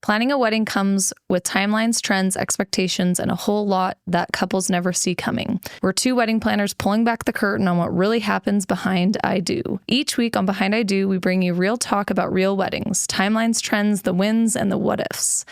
Planning a wedding comes with timelines, trends, expectations, and a whole lot that couples never see coming. We're two wedding planners pulling back the curtain on what really happens behind I Do. Each week on Behind I Do, we bring you real talk about real weddings, timelines, trends, the wins, and the what ifs.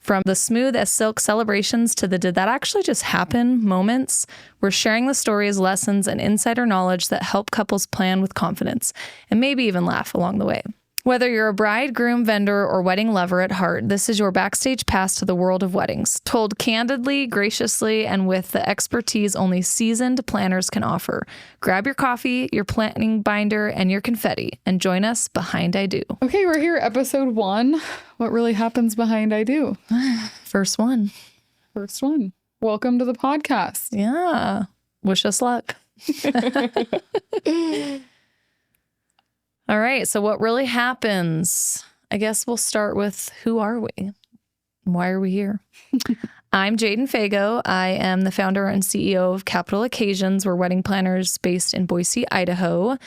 From the smooth as silk celebrations to the did that actually just happen moments, we're sharing the stories, lessons, and insider knowledge that help couples plan with confidence and maybe even laugh along the way. Whether you're a bride, groom, vendor, or wedding lover at heart, this is your backstage pass to the world of weddings, told candidly, graciously, and with the expertise only seasoned planners can offer. Grab your coffee, your planning binder, and your confetti, and join us behind I Do. Okay, we're here, episode 1. What really happens behind I Do? First one. First one. Welcome to the podcast. Yeah. Wish us luck. All right. So what really happens? I guess we'll start with who are we? Why are we here? I'm Jaden Fego. I am the founder and CEO of Capital Occasions. We're wedding planners based in Boise, Idaho.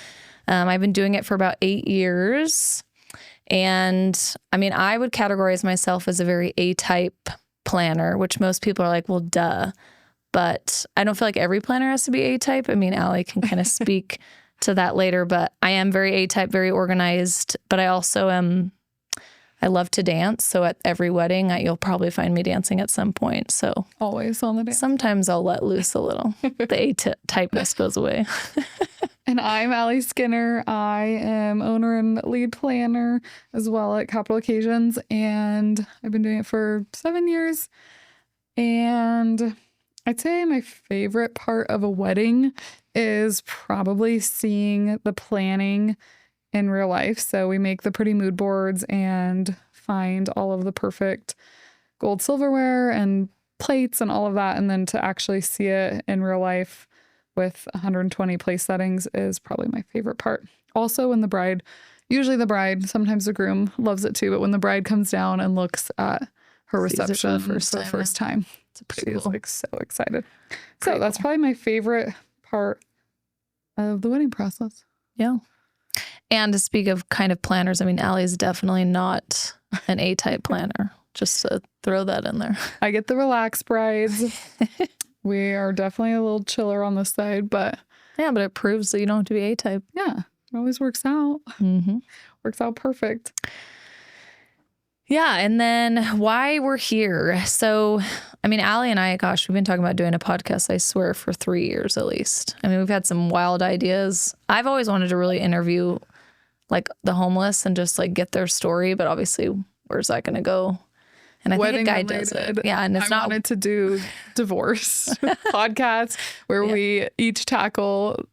I've been doing it for about 8 years. And I mean, I would categorize myself as a very A-type planner, which most people are like, well, duh. But I don't feel like every planner has to be A-type. I mean, Allie can kind of speak to that later, but I am very A-type, very organized, but I also I love to dance. So at every wedding, you'll probably find me dancing at some point. So always on the dance. Sometimes I'll let loose a little. The A-typeness goes away. And I'm Allie Skinner. I am owner and lead planner as well at Capital Occasions. And I've been doing it for 7 years. And I'd say my favorite part of a wedding is probably seeing the planning in real life. So we make the pretty mood boards and find all of the perfect gold silverware and plates and all of that. And then to actually see it in real life with 120 place settings is probably my favorite part. Also, when usually the bride, sometimes the groom loves it too, but when the bride comes down and looks at her reception for the first time, she's like so excited. So that's probably my favorite part of the wedding process. Yeah. And to speak of kind of planners, I mean, Allie's definitely not an A-type planner. Just to throw that in there. I get the relaxed brides. We are definitely a little chiller on this side, but yeah, but it proves that you don't have to be A-type. Yeah, it always works out. Mm-hmm. Works out perfect. Yeah, and then why we're here. So, I mean, Allie and I, gosh, we've been talking about doing a podcast, I swear, for 3 years at least. I mean, we've had some wild ideas. I've always wanted to really interview like the homeless and just like get their story, but obviously, where's that going to go? And I think a guy does it. Yeah, and I wanted to do divorce podcasts where we each tackle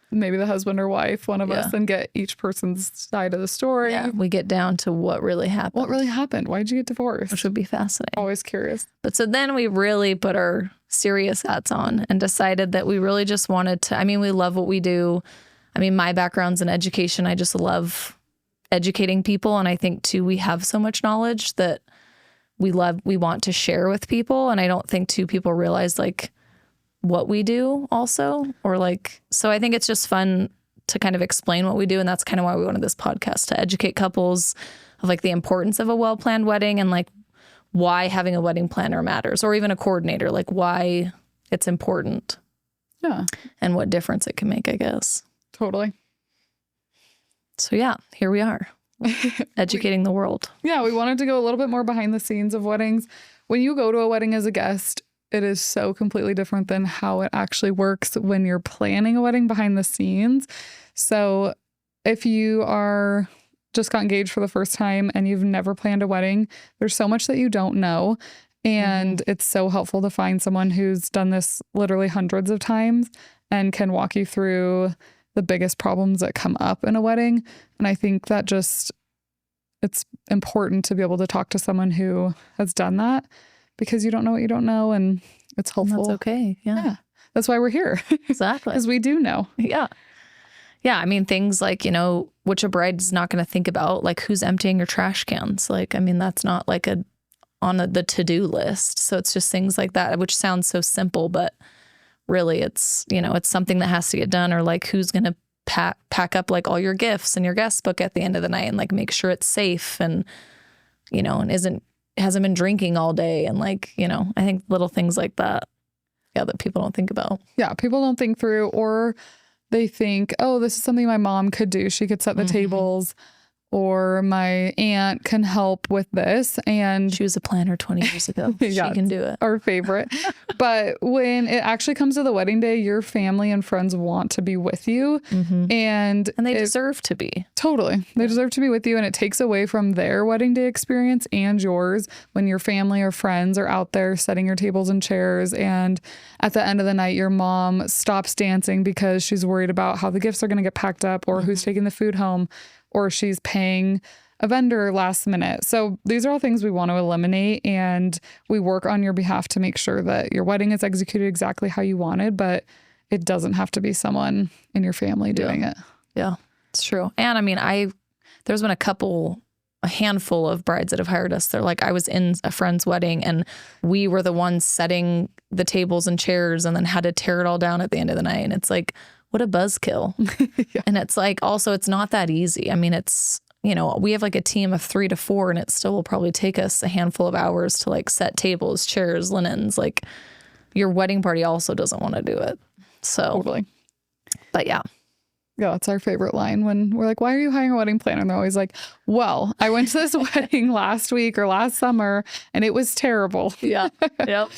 maybe the husband or wife, one of us, and get each person's side of the story. Yeah, we get down to what really happened. What really happened? Why did you get divorced? Which would be fascinating. Always curious. But so then we really put our serious hats on and decided that we really just wanted to, I mean, we love what we do. I mean, my background's in education. I just love educating people. And I think too, we have so much knowledge that we want to share with people. And I don't think too, people realize like what we do also, or like, so I think it's just fun to kind of explain what we do. And that's kind of why we wanted this podcast, to educate couples of like the importance of a well-planned wedding and like why having a wedding planner matters, or even a coordinator, like why it's important. Yeah. And what difference it can make, I guess. Totally. So yeah, here we are. Educating the world. Yeah, we wanted to go a little bit more behind the scenes of weddings. When you go to a wedding as a guest, it is so completely different than how it actually works when you're planning a wedding behind the scenes. So if you are just got engaged for the first time and you've never planned a wedding, there's so much that you don't know. And it's so helpful to find someone who's done this literally hundreds of times and can walk you through the biggest problems that come up in a wedding. And I think that it's important to be able to talk to someone who has done that, because you don't know what you don't know, and it's helpful. And that's okay. Yeah. That's why we're here. Exactly. Because we do know. Yeah. Yeah. I mean, things like, which a bride's not going to think about, like who's emptying your trash cans. Like, I mean, that's not like on the to-do list. So it's just things like that, which sounds so simple, but really it's, it's something that has to get done. Or like who's going to pack up like all your gifts and your guest book at the end of the night and like make sure it's safe and, and isn't hasn't been drinking all day. And like, you know, I think little things like that. Yeah, that people don't think about. Yeah, people don't think through, or they think, oh, this is something my mom could do. She could set the tables, or my aunt can help with this. And she was a planner 20 years ago. Yeah, she can do it. Our favorite. But when it actually comes to the wedding day, your family and friends want to be with you. And they deserve to be. Totally. They deserve to be with you. And it takes away from their wedding day experience and yours when your family or friends are out there setting your tables and chairs. And at the end of the night, your mom stops dancing because she's worried about how the gifts are going to get packed up, or who's taking the food home, or she's paying a vendor last minute. So these are all things we want to eliminate, and we work on your behalf to make sure that your wedding is executed exactly how you wanted, but it doesn't have to be someone in your family doing it. Yeah, it's true. And I mean, there's been a handful of brides that have hired us. They're like, I was in a friend's wedding and we were the ones setting the tables and chairs and then had to tear it all down at the end of the night. And it's like, what a buzzkill. Yeah. And it's like, also, it's not that easy. I mean, it's, you know, we have like a team of 3 to 4 and it still will probably take us a handful of hours to like set tables, chairs, linens. Like your wedding party also doesn't want to do it. So, totally. But yeah. Yeah, it's our favorite line when we're like, why are you hiring a wedding planner? And they're always like, well, I went to this wedding last week or last summer and it was terrible. Yeah. Yep.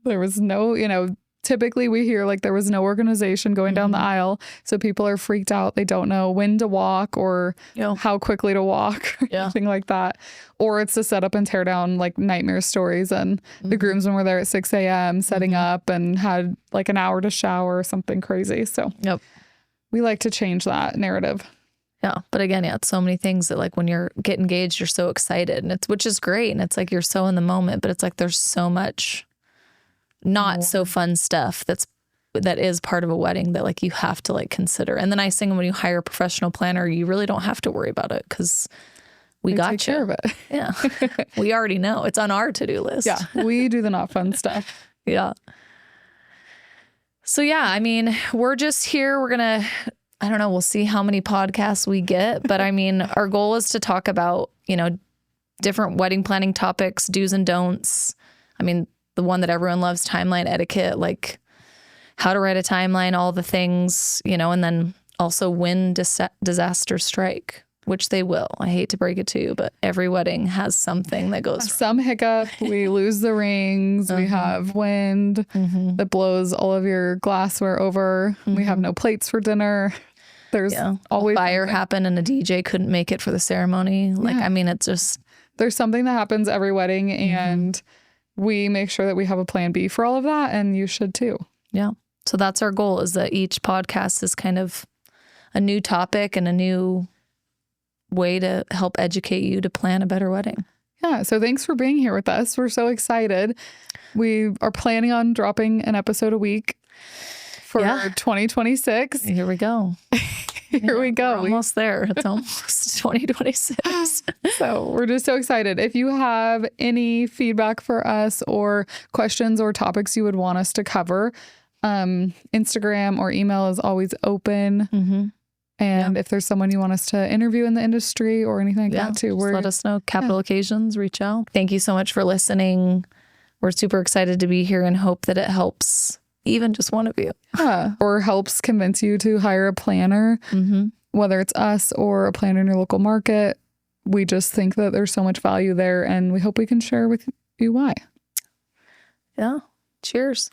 There was no, you know, typically we hear like there was no organization going down the aisle. So people are freaked out. They don't know when to walk or how quickly to walk or anything like that. Or it's to set up and tear down like nightmare stories. And the groomsmen were there at 6 a.m. setting up and had like an hour to shower or something crazy. So we like to change that narrative. Yeah. But again, it's so many things that like when you're get engaged, you're so excited, and which is great. And it's like, you're so in the moment, but it's like, there's so much not so fun stuff that is part of a wedding that like you have to like consider. And the nice thing when you hire a professional planner, you really don't have to worry about it because we got take care of it. Yeah. We already know. It's on our to-do list. Yeah. We do the not fun stuff. Yeah. So yeah, I mean, we're just here. We're going to, I don't know, we'll see how many podcasts we get. But I mean, our goal is to talk about, you know, different wedding planning topics, do's and don'ts. I mean, the one that everyone loves, timeline etiquette, like how to write a timeline, all the things, you know, and then also when disasters strike, which they will. I hate to break it to you, but every wedding has something that goes wrong. Some hiccup, we lose the rings, we have wind that blows all of your glassware over, we have no plates for dinner. There's always a fire happened and a DJ couldn't make it for the ceremony. Like, I mean, it's just... There's something that happens every wedding, and we make sure that we have a plan B for all of that, and you should too. Yeah. So that's our goal, is that each podcast is kind of a new topic and a new way to help educate you to plan a better wedding. Yeah. So thanks for being here with us. We're so excited. We are planning on dropping an episode a week for 2026. Here we go. Here we go. We're almost there. It's almost 2026. So we're just so excited. If you have any feedback for us or questions or topics you would want us to cover, Instagram or email is always open. And if there's someone you want us to interview in the industry or anything like that too, let us know. Capital occasions, reach out. Thank you so much for listening. We're super excited to be here and hope that it helps even just one of you. Yeah. Or helps convince you to hire a planner, whether it's us or a planner in your local market. We just think that there's so much value there, and we hope we can share with you why. Yeah. Cheers.